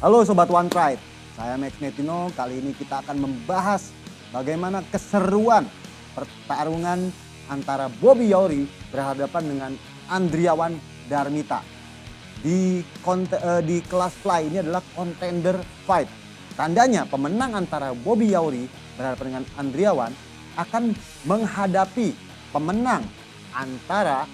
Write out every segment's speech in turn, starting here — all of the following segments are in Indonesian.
Halo Sobat One Pride, saya Max Netino. Kali ini kita akan membahas bagaimana keseruan pertarungan antara Bobby Yawri berhadapan dengan Andriawan Darmita. Di kelas fly ini adalah contender fight. Tandanya pemenang antara Bobby Yawri berhadapan dengan Andriawan akan menghadapi pemenang antara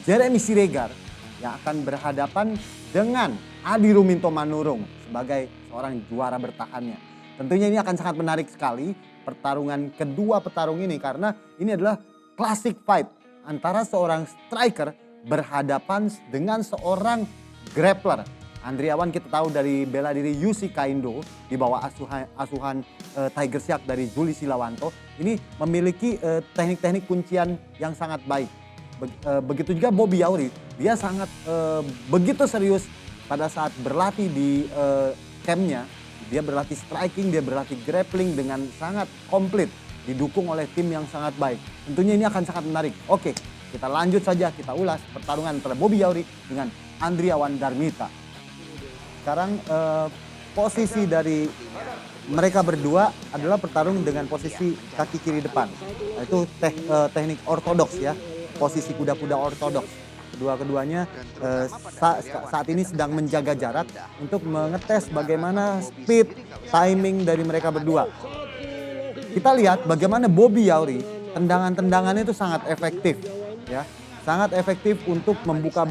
Jeremy Siregar yang akan berhadapan dengan Adi Ruminto Manurung sebagai seorang juara bertahannya. Tentunya ini akan sangat menarik sekali pertarungan kedua petarung ini karena ini adalah classic fight antara seorang striker berhadapan dengan seorang grappler. Andriawan kita tahu dari bela diri Yusi Kaindo di bawah asuhan Tiger Shark dari Juli Silawanto. Ini memiliki teknik-teknik kuncian yang sangat baik. Begitu juga Bobby Yawri, dia sangat begitu serius pada saat berlatih di campnya. Dia berlatih striking, dia berlatih grappling dengan sangat komplit, didukung oleh tim yang sangat baik. Tentunya ini akan sangat menarik. Oke, kita lanjut saja, kita ulas pertarungan antara Bobby Yawri dengan Andriawan Darmita. Sekarang posisi dari mereka berdua adalah bertarung dengan posisi kaki kiri depan. Itu teknik ortodoks ya, posisi kuda-kuda ortodoks. Keduanya saat ini sedang menjaga jarak untuk mengetes bagaimana speed, timing dari mereka berdua. Kita lihat bagaimana Bobby Yawri, tendangan-tendangannya itu sangat efektif, ya, sangat efektif untuk membuka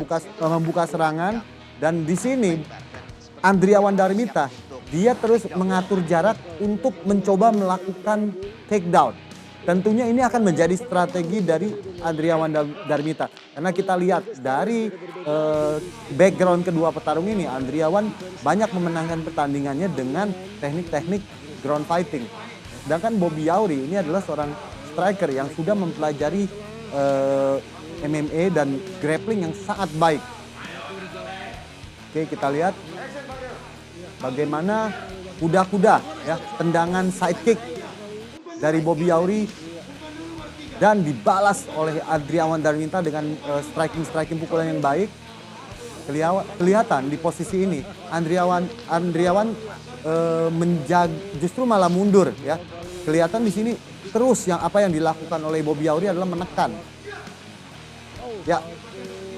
serangan. Dan di sini Andriawan Darmita dia terus mengatur jarak untuk mencoba melakukan takedown. Tentunya ini akan menjadi strategi dari Andriawan Darmita. Karena kita lihat dari background kedua petarung ini, Andriawan banyak memenangkan pertandingannya dengan teknik-teknik ground fighting. Sedangkan Bobby Yawri ini adalah seorang striker yang sudah mempelajari MMA dan grappling yang sangat baik. Oke, kita lihat bagaimana kuda-kuda ya, tendangan sidekick dari Bobby Yawri dan dibalas oleh Andriawan Darmita dengan striking pukulan yang baik. Kelihatan di posisi ini Andriawan justru malah mundur ya. Kelihatan di sini terus apa yang dilakukan oleh Bobby Yawri adalah menekan. Ya,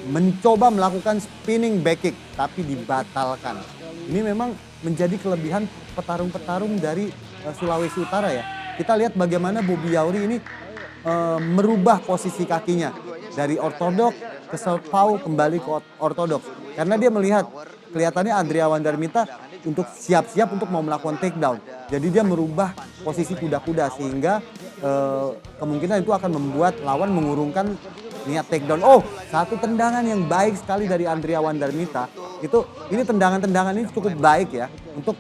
mencoba melakukan spinning back kick tapi dibatalkan. Ini memang menjadi kelebihan petarung-petarung dari Sulawesi Utara ya. Kita lihat bagaimana Bobby Yawri ini merubah posisi kakinya dari ortodoks ke southpaw kembali ke ortodoks. Karena dia melihat kelihatannya Andriawan Darmita untuk siap-siap untuk mau melakukan takedown. Jadi dia merubah posisi kuda-kuda sehingga kemungkinan itu akan membuat lawan mengurungkan niat takedown. Oh, satu tendangan yang baik sekali dari Andriawan Darmita. Ini tendangan-tendangan ini cukup baik ya untuk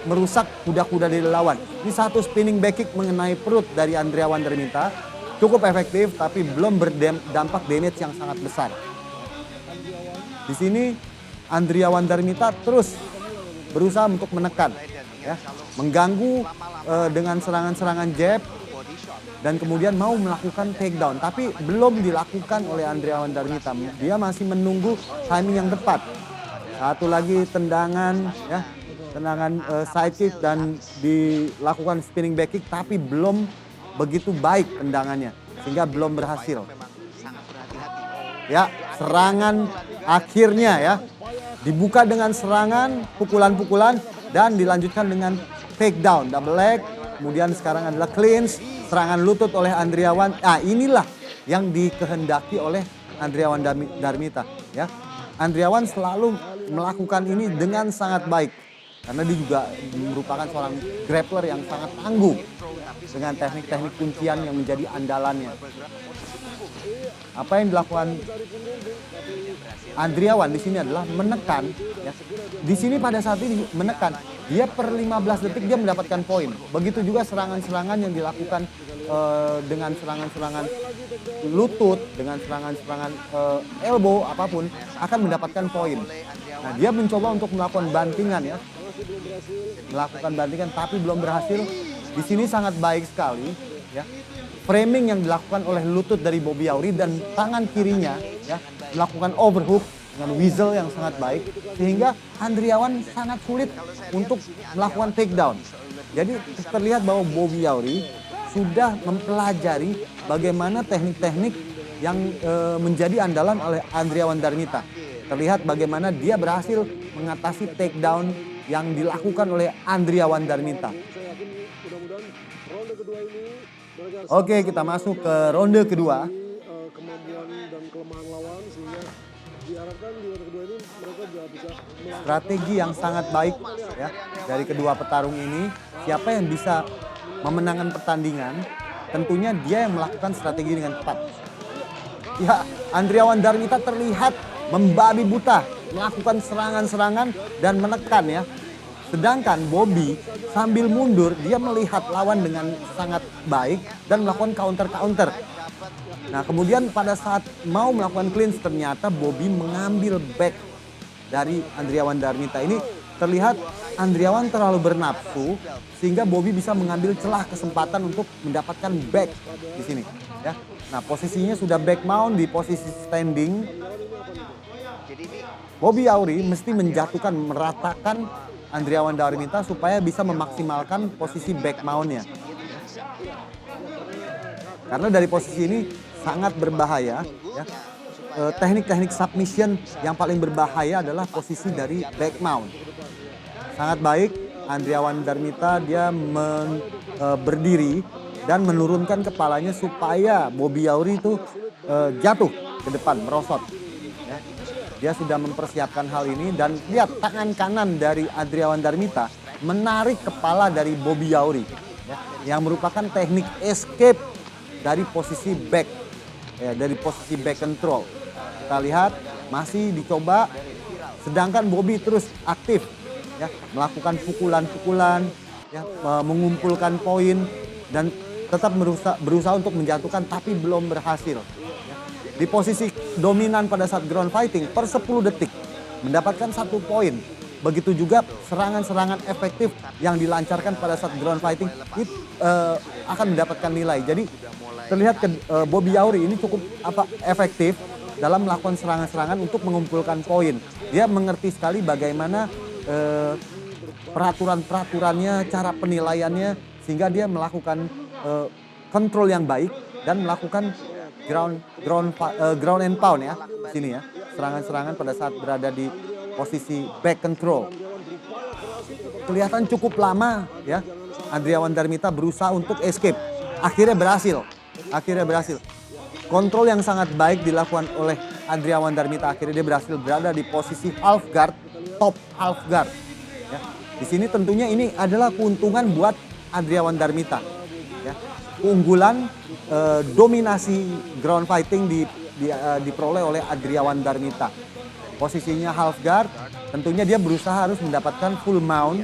merusak kuda-kuda dari lawan. Ini satu spinning back kick mengenai perut dari Andriawan Darmita. Cukup efektif tapi belum berdampak damage yang sangat besar. Di sini Andriawan Darmita terus berusaha untuk menekan, ya, mengganggu dengan serangan-serangan jab dan kemudian mau melakukan takedown. Tapi belum dilakukan oleh Andriawan Darmita. Dia masih menunggu timing yang tepat. Satu lagi tendangan, ya. Tendangan side kick dan dilakukan spinning back kick tapi belum begitu baik tendangannya sehingga belum berhasil. Ya, serangan akhirnya ya dibuka dengan serangan pukulan-pukulan dan dilanjutkan dengan takedown double leg. Kemudian sekarang adalah clinch, serangan lutut oleh Andriawan. Nah, inilah yang dikehendaki oleh Andriawan Darmita ya. Andriawan selalu melakukan ini dengan sangat baik. Karena dia juga merupakan seorang grappler yang sangat tangguh dengan teknik-teknik kuncian yang menjadi andalannya. Apa yang dilakukan Andriawan di sini adalah menekan. Ya. Di sini pada saat ini menekan, dia per 15 detik dia mendapatkan poin. Begitu juga serangan-serangan yang dilakukan dengan serangan-serangan lutut, dengan serangan-serangan elbow apapun akan mendapatkan poin. Nah, dia mencoba untuk melakukan bantingan ya. Melakukan bantingan tapi belum berhasil. Di sini sangat baik sekali ya. Framing yang dilakukan oleh lutut dari Bobby Yawri dan tangan kirinya ya melakukan overhook dengan whistle yang sangat baik sehingga Andriawan sangat sulit untuk melakukan takedown. Jadi terlihat bahwa Bobby Yauri sudah mempelajari bagaimana teknik-teknik yang menjadi andalan oleh Andriawan Darmita. Terlihat bagaimana dia berhasil mengatasi takedown yang dilakukan oleh Andriawan Darmita. Oke, kita masuk ke ronde kedua. Kemampuan dan kelemahan lawan sehingga diharapkan di ronde kedua ini mereka juga bisa Strategi yang sangat baik ya dari kedua petarung ini. Siapa yang bisa memenangkan pertandingan, tentunya dia yang melakukan strategi dengan tepat. Ya, Andriawan Darmita terlihat membabi buta, melakukan serangan-serangan dan menekan ya. Sedangkan Bobby sambil mundur, dia melihat lawan dengan sangat baik dan melakukan counter-counter. Nah, kemudian pada saat mau melakukan clinch ternyata Bobby mengambil back dari Andriawan Darmita. Ini terlihat Andriawan terlalu bernafsu sehingga Bobby bisa mengambil celah kesempatan untuk mendapatkan back di sini ya. Nah, posisinya sudah back mount di posisi standing. Bobby Yauri mesti menjatuhkan, meratakan Andriawan Darmita supaya bisa memaksimalkan posisi back mount-nya. Karena dari posisi ini sangat berbahaya ya. Teknik-teknik submission yang paling berbahaya adalah posisi dari back mount. Sangat baik Andriawan Darmita dia berdiri dan menurunkan kepalanya supaya Bobby Yauri itu jatuh ke depan, merosot. Ya. Dia sudah mempersiapkan hal ini dan lihat tangan kanan dari Andriawan Darmita menarik kepala dari Bobby Yauri ya, yang merupakan teknik escape dari posisi back ya, dari posisi back control. Kita lihat masih dicoba, sedangkan Bobby terus aktif ya, melakukan pukulan-pukulan ya, mengumpulkan poin dan tetap berusaha untuk menjatuhkan tapi belum berhasil. Di posisi dominan pada saat ground fighting per 10 detik mendapatkan 1 poin. Begitu juga serangan-serangan efektif yang dilancarkan pada saat ground fighting itu akan mendapatkan nilai. Jadi terlihat Bobby Yauri ini cukup efektif dalam melakukan serangan-serangan untuk mengumpulkan poin. Dia mengerti sekali bagaimana peraturan-peraturannya, cara penilaiannya sehingga dia melakukan kontrol yang baik dan melakukan ground and pound ya di sini ya, serangan-serangan pada saat berada di posisi back control. Kelihatan cukup lama ya Andriawan Darmita berusaha untuk escape, akhirnya berhasil. Kontrol yang sangat baik dilakukan oleh Andriawan Darmita, akhirnya dia berhasil berada di posisi half guard, top half guard ya. Di sini tentunya ini adalah keuntungan buat Andriawan Darmita ya. Keunggulan dominasi ground fighting diperoleh oleh Andriawan Darmita. Posisinya half guard, tentunya dia berusaha harus mendapatkan full mount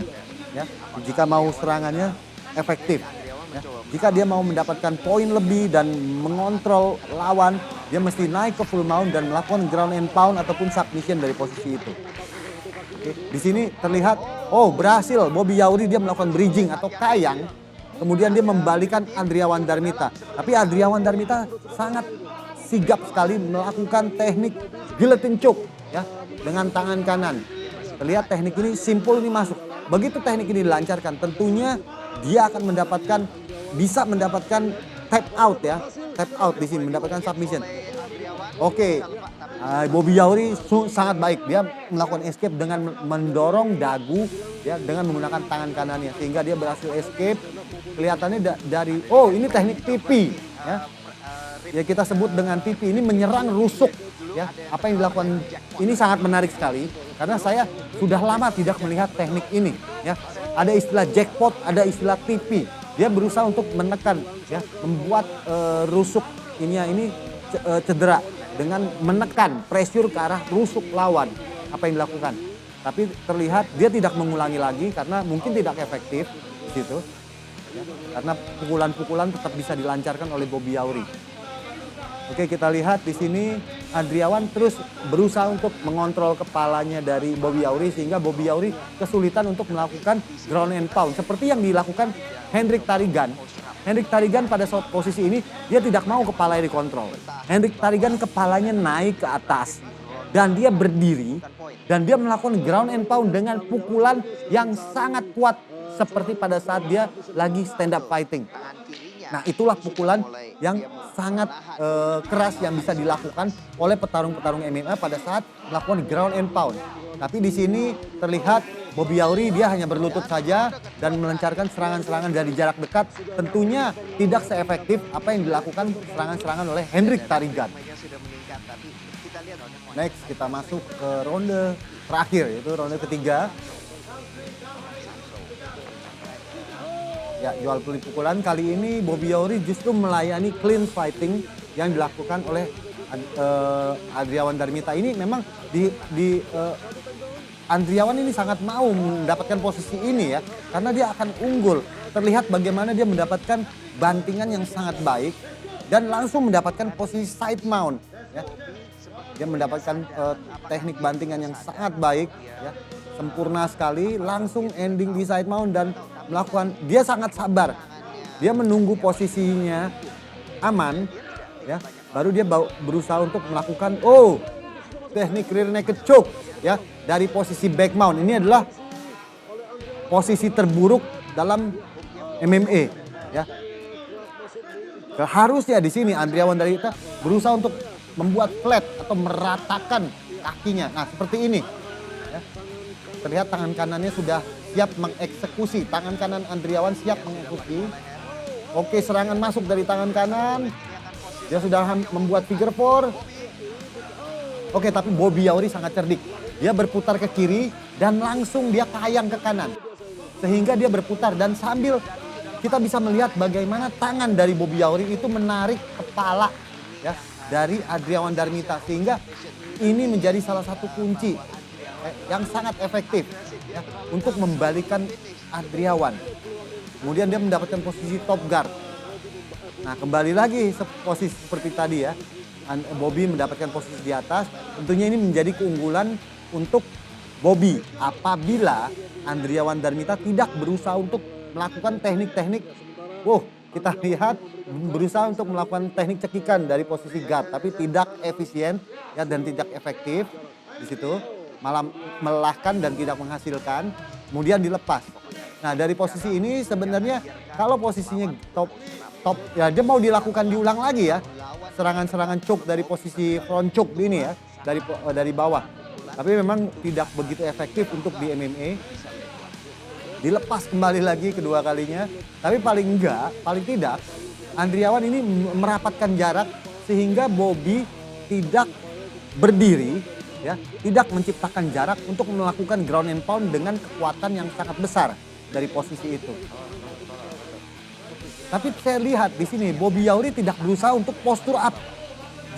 ya, jika mau serangannya efektif. Ya. Jika dia mau mendapatkan poin lebih dan mengontrol lawan, dia mesti naik ke full mount dan melakukan ground and pound ataupun submission dari posisi itu. Oke. Di sini terlihat, oh berhasil Bobby Yauri dia melakukan bridging atau kayang. Kemudian dia membalikan Andriawan Darmita. Tapi Andriawan Darmita sangat sigap sekali melakukan teknik guillotine choke ya, dengan tangan kanan. Terlihat teknik ini simpul, ini masuk. Begitu teknik ini dilancarkan, tentunya dia akan bisa mendapatkan tap out ya. Tap out di sini, mendapatkan submission. Oke. Bobby Yauri sangat baik, dia melakukan escape dengan mendorong dagu ya, dengan menggunakan tangan kanannya sehingga dia berhasil escape. Kelihatannya dari ini teknik TP ya. Ya kita sebut dengan TP, ini menyerang rusuk ya. Apa yang dilakukan ini sangat menarik sekali karena saya sudah lama tidak melihat teknik ini ya. Ada istilah jackpot, ada istilah TP. Dia berusaha untuk menekan ya, membuat rusuk ini cedera dengan menekan pressure ke arah rusuk lawan. Apa yang dilakukan? Tapi terlihat dia tidak mengulangi lagi karena mungkin tidak efektif di situ. Ya, karena pukulan-pukulan tetap bisa dilancarkan oleh Bobby Yauri. Oke, kita lihat di sini Andriawan terus berusaha untuk mengontrol kepalanya dari Bobby Yauri sehingga Bobby Yauri kesulitan untuk melakukan ground and pound seperti yang dilakukan Hendrik Tarigan. Hendrik Tarigan pada posisi ini dia tidak mau kepalanya dikontrol. Hendrik Tarigan kepalanya naik ke atas dan dia berdiri dan dia melakukan ground and pound dengan pukulan yang sangat kuat seperti pada saat dia lagi stand up fighting. Nah, itulah pukulan yang sangat keras yang bisa dilakukan oleh petarung-petarung MMA pada saat melakukan ground and pound. Tapi di sini terlihat Bobby Yauri dia hanya berlutut saja dan melancarkan serangan-serangan dari jarak dekat. Tentunya tidak seefektif apa yang dilakukan serangan-serangan oleh Hendrik Tarigan. Next kita masuk ke ronde terakhir, yaitu ronde ketiga. Ya, jual beli pukulan kali ini Bobby Yauri justru melayani clean fighting yang dilakukan oleh Andriawan Darmita. Ini memang Andriawan ini sangat mau mendapatkan posisi ini ya, karena dia akan unggul. Terlihat bagaimana dia mendapatkan bantingan yang sangat baik dan langsung mendapatkan posisi side mount. Ya. Dia mendapatkan teknik bantingan yang sangat baik, ya, sempurna sekali, langsung ending di side mount dan melakukan. Dia sangat sabar, dia menunggu posisinya aman, ya, baru dia berusaha untuk melakukan teknik rear naked choke, ya, dari posisi back mount. Ini adalah posisi terburuk dalam MMA, ya. Harusnya di sini Andriawan Darmita berusaha untuk membuat flat atau meratakan kakinya. Nah, seperti ini. Ya. Terlihat tangan kanannya sudah siap mengeksekusi. Tangan kanan Andriawan siap mengeksekusi. Oke, serangan masuk dari tangan kanan. Dia sudah membuat figure four. Oke, tapi Bobby Yauri sangat cerdik. Dia berputar ke kiri dan langsung dia kayang ke kanan. Sehingga dia berputar dan sambil kita bisa melihat bagaimana tangan dari Bobby Yauri itu menarik kepala, ya, dari Andriawan Darmita, sehingga ini menjadi salah satu kunci yang sangat efektif, ya, untuk membalikan Andriawan. Kemudian dia mendapatkan posisi top guard. Nah, kembali lagi posisi seperti tadi ya, Bobby mendapatkan posisi di atas. Tentunya ini menjadi keunggulan untuk Bobby apabila Andriawan Darmita tidak berusaha untuk melakukan teknik-teknik. Kita lihat berusaha untuk melakukan teknik cekikan dari posisi guard, tapi tidak efisien, ya, dan tidak efektif di situ, malah melelahkan dan tidak menghasilkan. Kemudian dilepas. Nah, dari posisi ini sebenarnya kalau posisinya top, ya, dia mau dilakukan diulang lagi ya, serangan-serangan choke dari posisi front choke ini ya, dari bawah. Tapi memang tidak begitu efektif untuk di MMA. Dilepas kembali lagi kedua kalinya, tapi paling tidak Andriawan ini merapatkan jarak sehingga Bobby tidak berdiri, ya, tidak menciptakan jarak untuk melakukan ground and pound dengan kekuatan yang sangat besar dari posisi itu. Tapi saya lihat di sini Bobby Yauri tidak berusaha untuk postur up,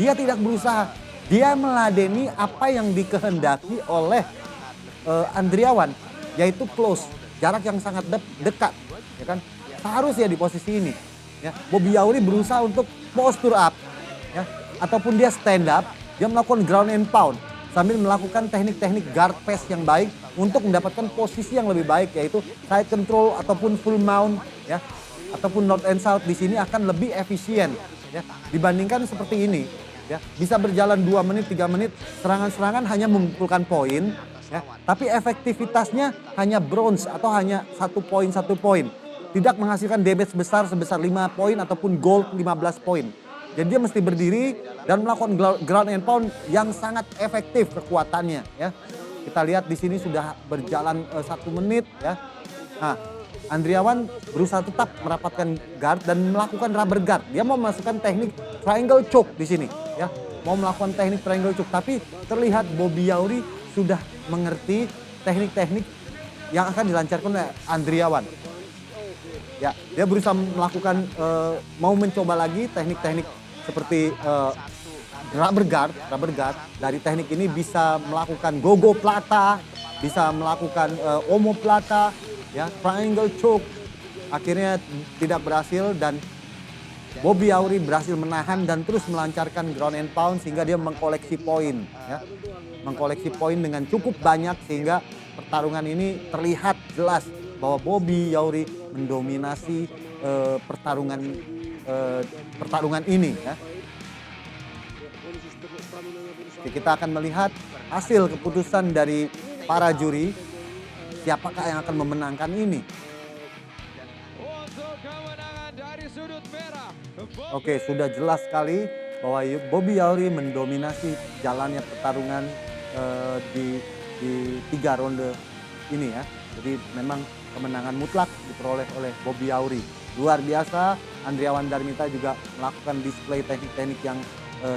dia tidak berusaha, dia meladeni apa yang dikehendaki oleh Andriawan, yaitu close. Jarak yang sangat dekat, ya kan? Seharusnya di posisi ini, ya. Bobby Yauri berusaha untuk postur up, ya, ataupun dia stand up, dia melakukan ground and pound sambil melakukan teknik-teknik guard pass yang baik untuk mendapatkan posisi yang lebih baik, yaitu side control ataupun full mount, ya, ataupun north and south. Di sini akan lebih efisien, ya, dibandingkan seperti ini, ya. Bisa berjalan 2 menit, 3 menit, serangan-serangan hanya mengumpulkan poin. Ya, tapi efektivitasnya hanya bronze atau hanya 1 poin, tidak menghasilkan damage besar sebesar 5 poin ataupun gold 15 poin. Jadi dia mesti berdiri dan melakukan ground and pound yang sangat efektif kekuatannya, ya. Kita lihat di sini sudah berjalan 1 menit, ya. Nah, Andriawan berusaha tetap merapatkan guard dan melakukan rubber guard. Dia mau memasukkan teknik triangle choke di sini, ya. Mau melakukan teknik triangle choke, tapi terlihat Bobby Yauri sudah mengerti teknik-teknik yang akan dilancarkan oleh Andriawan. Ya, dia berusaha melakukan mau mencoba lagi teknik-teknik seperti rubber guard. Dari teknik ini bisa melakukan gogo plata, bisa melakukan omoplata, ya, triangle choke. Akhirnya tidak berhasil dan Bobby Yauri berhasil menahan dan terus melancarkan ground and pound sehingga dia mengkoleksi poin, ya. Mengkoleksi poin dengan cukup banyak sehingga pertarungan ini terlihat jelas bahwa Bobby Yauri mendominasi pertarungan ini, ya. kondisi stamina-nya pun sama. Kita akan melihat hasil keputusan dari para juri. Siapakah yang akan memenangkan ini? Untuk kemenangan dari sudut merah. Oke, sudah jelas sekali bahwa Bobby Yauri mendominasi jalannya pertarungan di 3 ronde ini ya. Jadi memang kemenangan mutlak diperoleh oleh Bobby Yauri. Luar biasa, Andriawan Darmita juga melakukan display teknik-teknik yang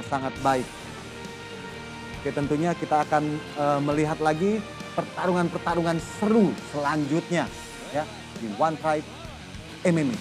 sangat baik. Oke, tentunya kita akan melihat lagi pertarungan-pertarungan seru selanjutnya ya di One Fight MMA.